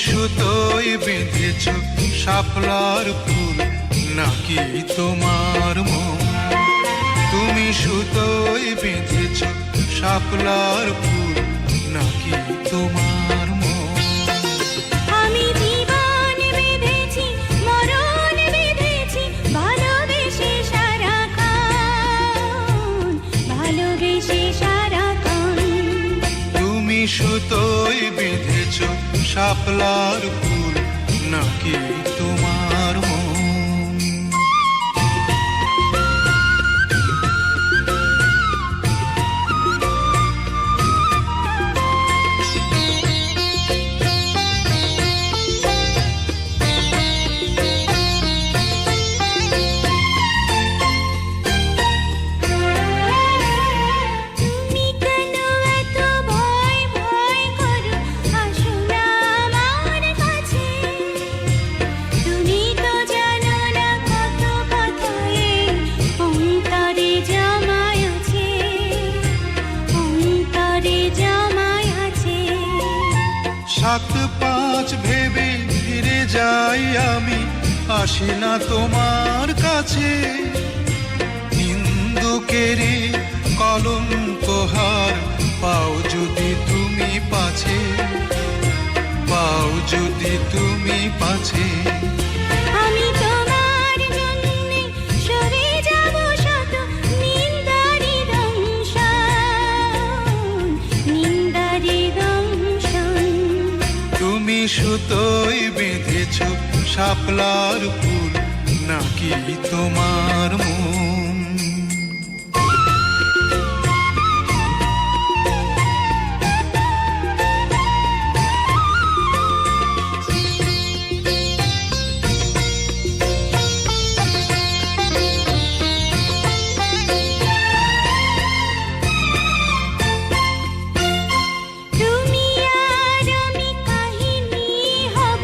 সুতোয় বেঁধেছ শাপলার ফুল নাকি তোমার মন? তুমি সুতোয় বেঁধেছ শাপলার ফুল নাকি তোমার মন? আমি জীবন বেঁধেছি, মরণ বেঁধেছি, ভালোবেসে সারাক্ষণ, ভালোবেসে সারাক্ষণ। তুমি সুতোয় বেঁধেছ শাপলার ফুল নাকি তোমার মন? তুমি কেন এত ভয় ভয় করো? আসো না আমার কাছে। তুমি তো জানো না কত কথা এই অন্তরে জমায় আছে, অন্তরে জমায় আছে। 7-5 ভেবে ফিরে যাই আমি, আসি না তোমার কাছে। নিন্দুকেরই কলঙ্কহার পাও যদি তুমি পাছে, পাও যদি তুমি পাছে। আমি তোমার জন্যে সরে যাব শত নিন্দারি দংশন, নিন্দারি দংশন। তুমি সুতোয় বেঁধেছ শাপলার ফুল নাকি তোমার মন? তুমি আর আমি কাহিনী হব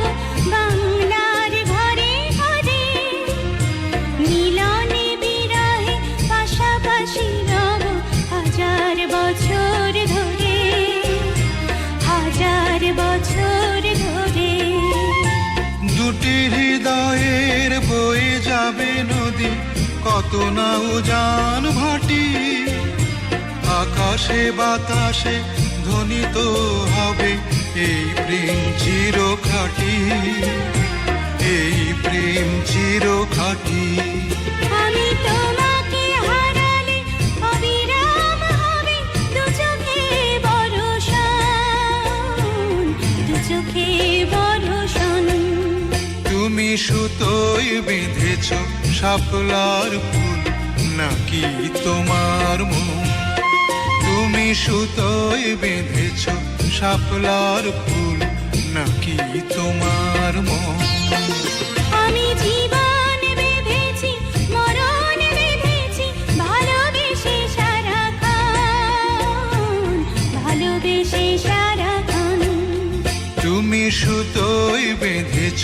বাংলার ঘরে ঘরে, মিলনে বিরহে পাশাপাশি রব হাজার বছর ধরে, হাজার বছর ধরে। দুটি হৃদয়ের বয়ে যাবে নদী, কত না উজান ভাটি। আকাশে বাতাসে ধ্বনিত হবে এই প্রেম চিরখাটি, এই প্রেম চিরখাটি। আমি তোমাকে হারালে অবিরাম হবে দু চোখে বর্ষণ, দু চোখে বর্ষণ। তুমি সুতোয় বেঁধেছ শাপলার ফুল নাকি তোমার মন? তুমি সুতোয় বেঁধেছ শাপলার ফুল নাকি তোমার মন? আমি জীবন বেঁধেছি, মরণ বেঁধেছি, ভালোবেসে সারাক্ষণ, ভালোবেসে সারাক্ষণ। তুমি সুতোয় বেঁধেছ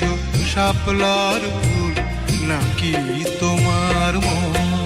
শাপলার ফুল নাকি তোমার মন?